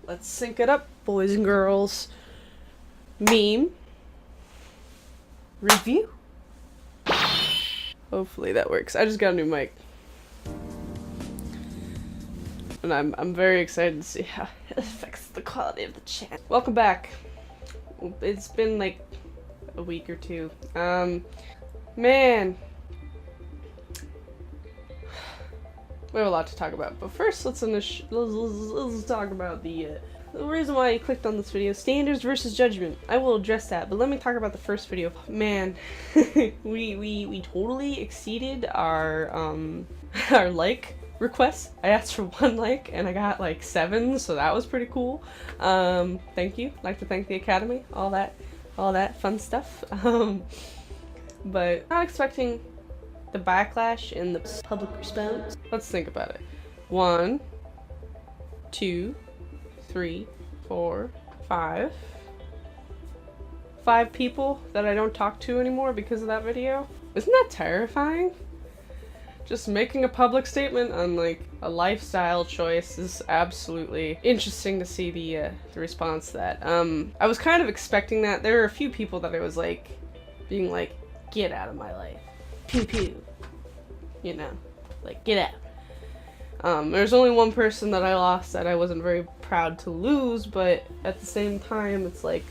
Let's sync it up, boys and girls. Meme. Review. Hopefully that works. I just got a new mic. And I'm very excited to see how it affects the quality of the chat. Welcome back. It's been like a week or two. Man. We have a lot to talk about, but first let's talk about the reason why I clicked on this video, standards versus judgment. I will address that, but let me talk about the first video. Man, we totally exceeded our our like requests. I asked for 1 like and I got like 7, so that was pretty cool. Thank you. I'd like to thank the Academy, all that fun stuff. But not expecting the backlash and the public response. Let's think about it. 1, 2, 3, 4, 5. 5 people that I don't talk to anymore because of that video. Isn't that terrifying? Just making a public statement on like a lifestyle choice is absolutely interesting to see the response to that. I was kind of expecting that. There were a few people that I was like being like, get out of my life. Pew pew. You know, like, get out. There's only one person that I lost that I wasn't very proud to lose, but at the same time, it's like,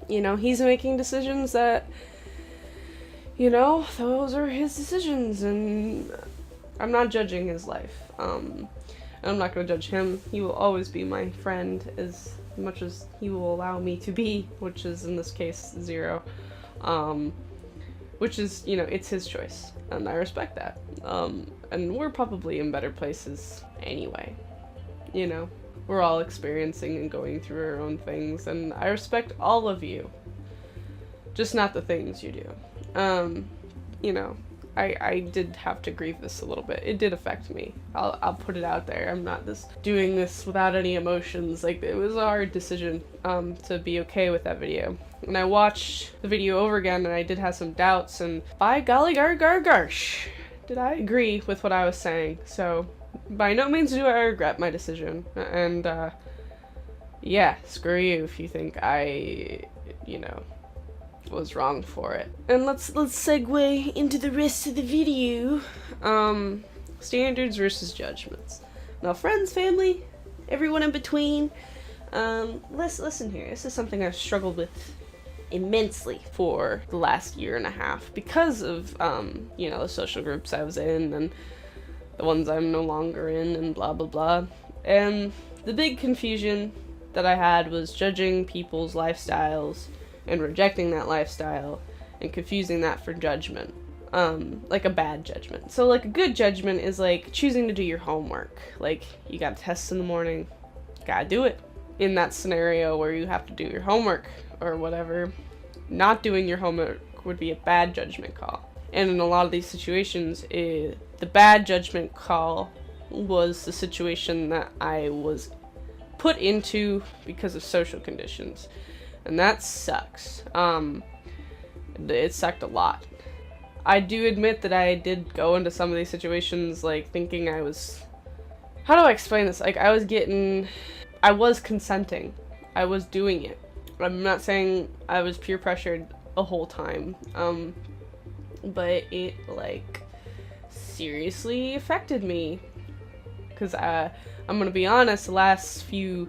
you know, he's making decisions that, you know, those are his decisions, and I'm not judging his life. I'm not gonna judge him. He will always be my friend as much as he will allow me to be, which is, in this case, 0. Which is, you know, it's his choice, and I respect that. And we're probably in better places anyway. You know, we're all experiencing and going through our own things, and I respect all of you. Just not the things you do. You know, I did have to grieve this a little bit. It did affect me. I'll put it out there. I'm not just doing this without any emotions. Like, it was a hard decision to be okay with that video. And I watched the video over again, and I did have some doubts, and by golly garsh, did I agree with what I was saying. So, by no means do I regret my decision. And, yeah, screw you if you think I, you know, was wrong for it. And let's segue into the rest of the video. Standards versus judgments. Now, friends, family, everyone in between, listen here. This is something I've struggled with immensely for the last 1.5 years because of, you know, the social groups I was in and the ones I'm no longer in and blah blah blah. And the big confusion that I had was judging people's lifestyles and rejecting that lifestyle and confusing that for judgment. Like a bad judgment. So like a good judgment is like choosing to do your homework. Like, you got tests in the morning, gotta do it. In that scenario where you have to do your homework or whatever, not doing your homework would be a bad judgment call. And in a lot of these situations, the bad judgment call was the situation that I was put into because of social conditions. And that sucks. It sucked a lot. I do admit that I did go into some of these situations like thinking I was... How do I explain this? Like, I was consenting. I was doing it. I'm not saying I was peer pressured the whole time. But it, like, seriously affected me. Because I'm gonna be honest, the last few...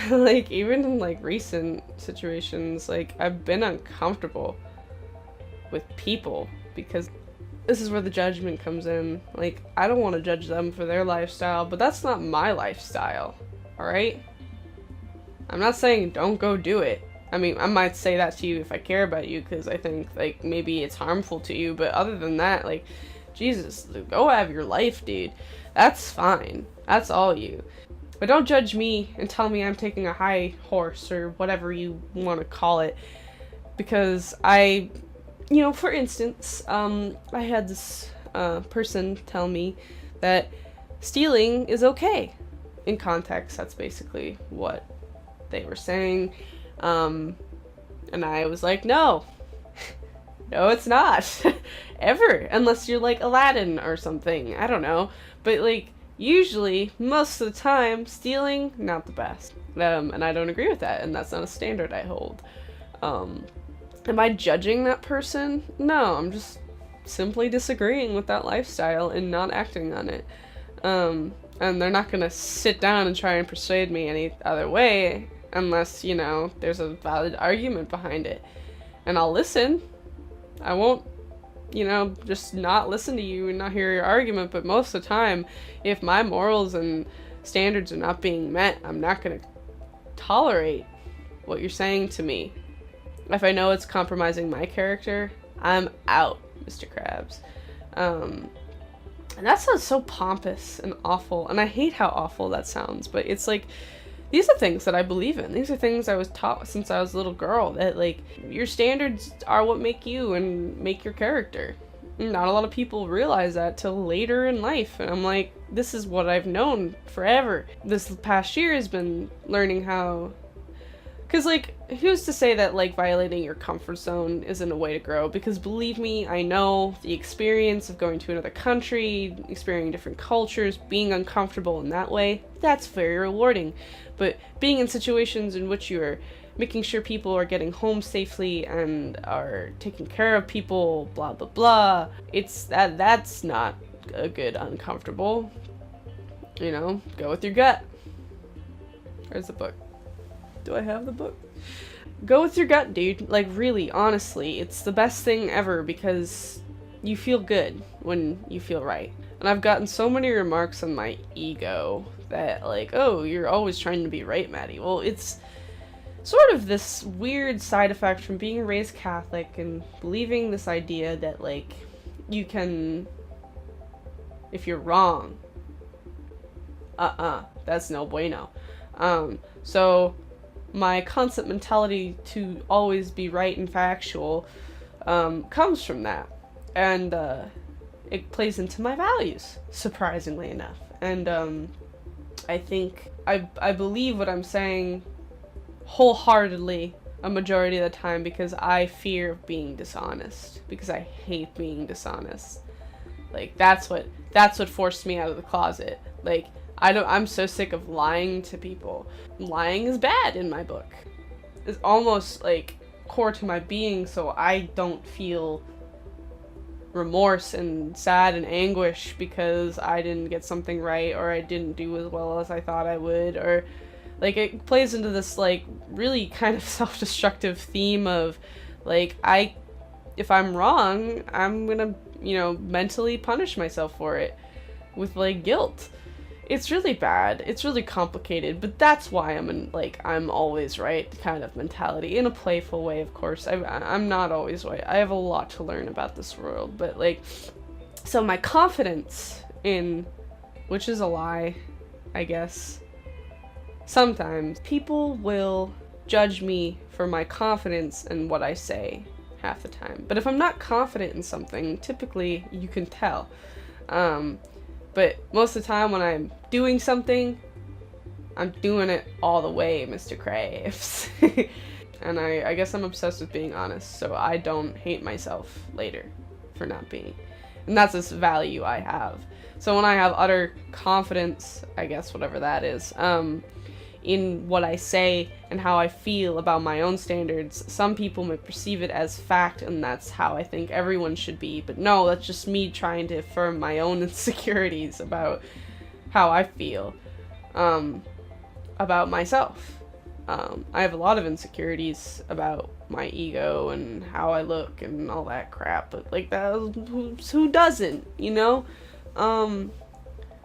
like, even in, like, recent situations, like, I've been uncomfortable with people because this is where the judgment comes in. Like, I don't want to judge them for their lifestyle, but that's not my lifestyle, alright? I'm not saying don't go do it. I mean, I might say that to you if I care about you because I think, like, maybe it's harmful to you, but other than that, like, Jesus, go have your life, dude. That's fine. That's all you. But don't judge me and tell me I'm taking a high horse or whatever you want to call it. Because I, you know, for instance, I had this person tell me that stealing is okay. In context, that's basically what they were saying. And I was like, no. No, it's not. Ever. Unless you're like Aladdin or something. I don't know. But like, Usually, most of the time, stealing, not the best. And I don't agree with that, and that's not a standard I hold. Am I judging that person? No, I'm just simply disagreeing with that lifestyle and not acting on it. And they're not gonna sit down and try and persuade me any other way unless, you know, there's a valid argument behind it. And I'll listen. I won't, you know, just not listen to you and not hear your argument, but most of the time, if my morals and standards are not being met, I'm not gonna tolerate what you're saying to me. If I know it's compromising my character, I'm out, Mr. Krabs. And that sounds so pompous and awful, and I hate how awful that sounds, but it's like, these are things that I believe in. These are things I was taught since I was a little girl, that, like, your standards are what make you and make your character. Not a lot of people realize that till later in life, and I'm like, this is what I've known forever. This past year has been learning how... Because, like, who's to say that, like, violating your comfort zone isn't a way to grow? Because believe me, I know the experience of going to another country, experiencing different cultures, being uncomfortable in that way, that's very rewarding. But being in situations in which you're making sure people are getting home safely and are taking care of people, blah, blah, blah, that's not a good uncomfortable. You know, go with your gut. Where's the book? Do I have the book? Go with your gut, dude. Like, really, honestly, it's the best thing ever because you feel good when you feel right. And I've gotten so many remarks on my ego that, like, oh, you're always trying to be right, Maddie. Well, it's sort of this weird side effect from being raised Catholic and believing this idea that, like, you can, if you're wrong, that's no bueno. So my constant mentality to always be right and factual comes from that, and it plays into my values, surprisingly enough. And I think I believe what I'm saying wholeheartedly a majority of the time because I fear being dishonest, because I hate being dishonest. Like, that's what forced me out of the closet. Like, I'm so sick of lying to people. Lying is bad in my book. It's almost like core to my being, so I don't feel remorse and sad and anguish because I didn't get something right or I didn't do as well as I thought I would, or like it plays into this like really kind of self-destructive theme of like if I'm wrong, I'm gonna, you know, mentally punish myself for it with like guilt. It's really bad. It's really complicated, but that's why I'm in, like, I'm always right kind of mentality. In a playful way, of course. I'm not always right. I have a lot to learn about this world, but, like, so my confidence in, which is a lie, I guess, sometimes people will judge me for my confidence in what I say half the time. But if I'm not confident in something, typically you can tell. But most of the time when I'm doing something, I'm doing it all the way, Mr. Krabs. And I guess I'm obsessed with being honest, so I don't hate myself later for not being. And that's this value I have. So when I have utter confidence, I guess whatever that is, in what I say and how I feel about my own standards, some people may perceive it as fact, and that's how I think everyone should be. But no, that's just me trying to affirm my own insecurities about how I feel about myself. I have a lot of insecurities about my ego and how I look and all that crap, but like that, who doesn't, you know?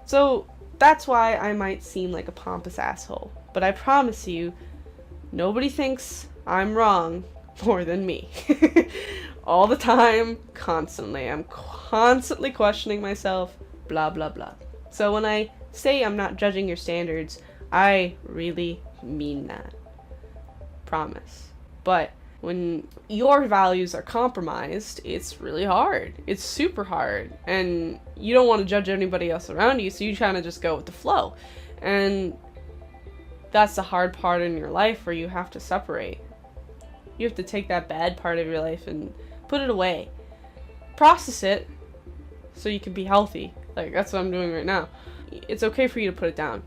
So that's why I might seem like a pompous asshole. But I promise you, nobody thinks I'm wrong more than me. All the time, constantly. I'm constantly questioning myself, blah, blah, blah. So when I say I'm not judging your standards, I really mean that. Promise. But when your values are compromised, it's really hard. It's super hard. And you don't want to judge anybody else around you, so you kind of just go with the flow. And that's the hard part in your life where you have to separate. You have to take that bad part of your life and put it away. Process it so you can be healthy. Like, that's what I'm doing right now. it's okay for you to put it down.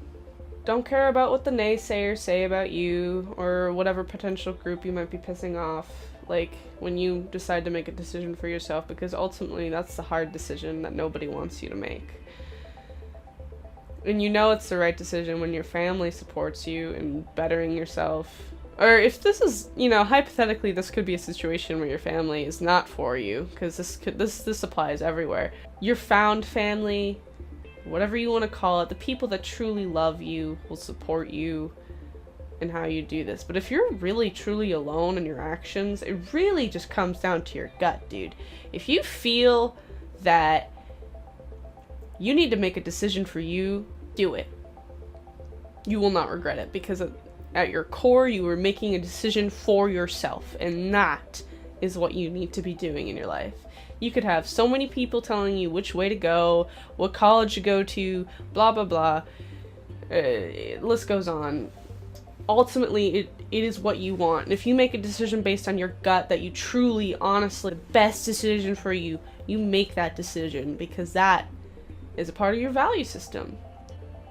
Don't care about what the naysayers say about you or whatever potential group you might be pissing off, like, when you decide to make a decision for yourself, because ultimately that's the hard decision that nobody wants you to make. And you know it's the right decision when your family supports you in bettering yourself. Or if this is, you know, hypothetically this could be a situation where your family is not for you, because this applies everywhere. Your found family, whatever you want to call it, the people that truly love you will support you in how you do this. But if you're really truly alone in your actions, it really just comes down to your gut, dude. If you feel that you need to make a decision for you, do it. You will not regret it, because at your core, you are making a decision for yourself, and that is what you need to be doing in your life. You could have so many people telling you which way to go, what college to go to, blah, blah, blah. List goes on. Ultimately, it is what you want. And if you make a decision based on your gut that you truly, honestly, the best decision for you, you make that decision, because that is a part of your value system.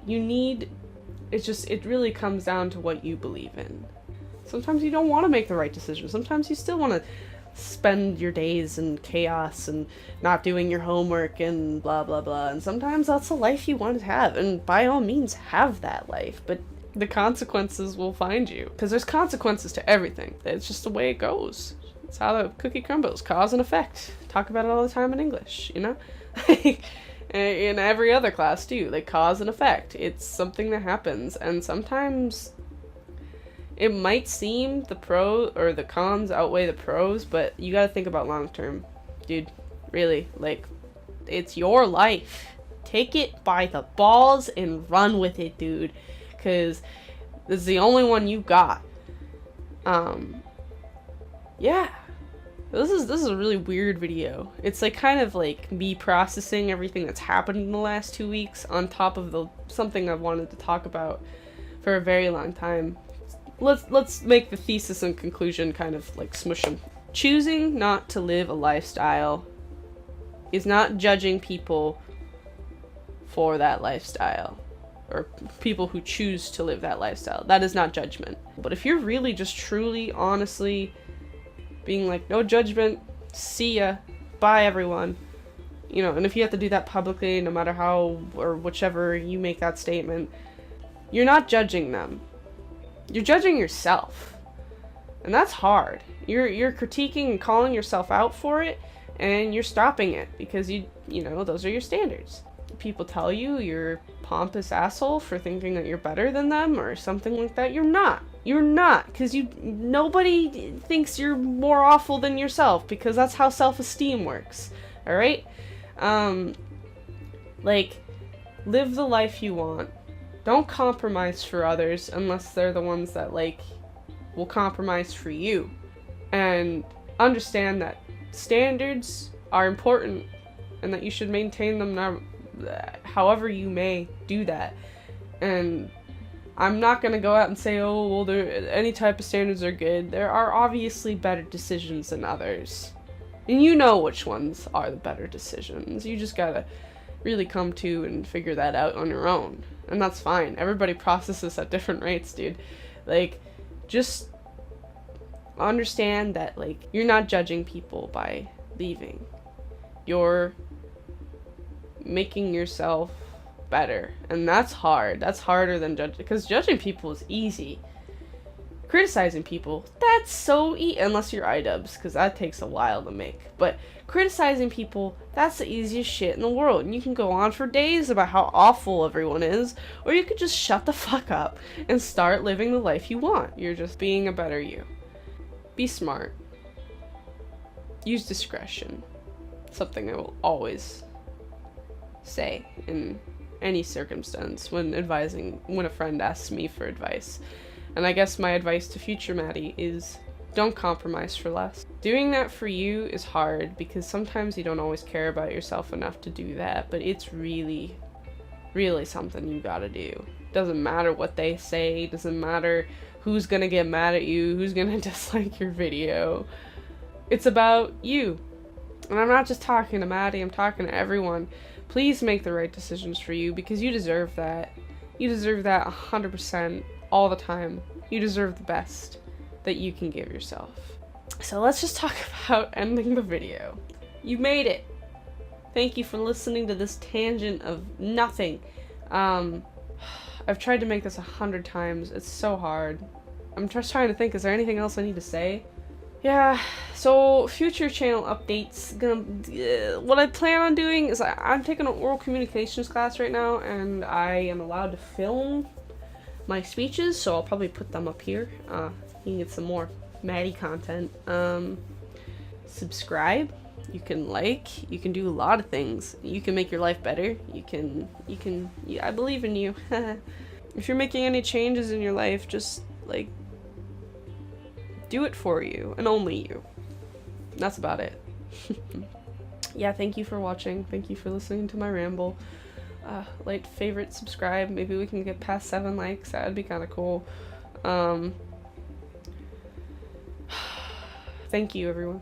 It really comes down to what you believe in. Sometimes you don't want to make the right decision. Sometimes you still want to spend your days in chaos and not doing your homework and blah, blah, blah. And sometimes that's a life you want to have. And by all means, have that life. But the consequences will find you. Because there's consequences to everything. It's just the way it goes. It's how the cookie crumbles. Cause and effect. Talk about it all the time in English, you know? In every other class too, like cause and effect. It's something that happens, and sometimes it might seem the cons outweigh the pros, but you gotta think about long term, dude. Really, like, it's your life. Take it by the balls and run with it, dude, because this is the only one you got. Yeah. This is a really weird video. It's like kind of like me processing everything that's happened in the last 2 weeks on top of something I've wanted to talk about for a very long time. Let's make the thesis and conclusion kind of like smush them. Choosing not to live a lifestyle is not judging people for that lifestyle, or people who choose to live that lifestyle. That is not judgment. But if you're really just truly, honestly being like, no judgment, see ya, bye everyone, you know, and if you have to do that publicly, no matter how or whichever you make that statement, you're not judging them. You're judging yourself. And that's hard. You're critiquing and calling yourself out for it, and you're stopping it because you know, those are your standards. People tell you you're a pompous asshole for thinking that you're better than them or something like that. You're not. You're not, because nobody thinks you're more awful than yourself, because that's how self-esteem works. All right? Like, live the life you want. Don't compromise for others unless they're the ones that, like, will compromise for you. And understand that standards are important and that you should maintain them however you may do that. And I'm not going to go out and say, oh, well, any type of standards are good. There are obviously better decisions than others. And you know which ones are the better decisions. You just gotta really come to and figure that out on your own. And that's fine. Everybody processes at different rates, dude. Like, just understand that, like, you're not judging people by leaving. You're making yourself better, and that's hard. That's harder than judging, because judging people is easy. Criticizing people, that's so easy, unless you're iDubbbz, because that takes a while to make. But criticizing people, that's the easiest shit in the world, and you can go on for days about how awful everyone is, or you could just shut the fuck up and start living the life you want. You're just being a better you. Be smart. Use discretion. Something I will always say in any circumstance when a friend asks me for advice. And I guess my advice to future Maddie is, don't compromise for less. Doing that for you is hard because sometimes you don't always care about yourself enough to do that, but it's really, really something you gotta do. Doesn't matter what they say, doesn't matter who's gonna get mad at you, who's gonna dislike your video. It's about you. And I'm not just talking to Maddie, I'm talking to everyone. Please make the right decisions for you, because you deserve that. You deserve that 100% all the time. You deserve the best that you can give yourself. So let's just talk about ending the video. You made it. Thank you for listening to this tangent of nothing. I've tried to make this 100 times. It's so hard. I'm just trying to think, is there anything else I need to say? Yeah, so future channel updates. What I plan on doing is I'm taking an oral communications class right now, and I am allowed to film my speeches, so I'll probably put them up here. You can get some more Maddie content. Subscribe. You can like. You can do a lot of things. You can make your life better. I believe in you. If you're making any changes in your life, just like do it for you and only you. That's about it. Yeah, thank you for watching. Thank you for listening to my ramble. Like, favorite, subscribe. Maybe we can get past 7 likes. That would be kind of cool. Thank you, everyone.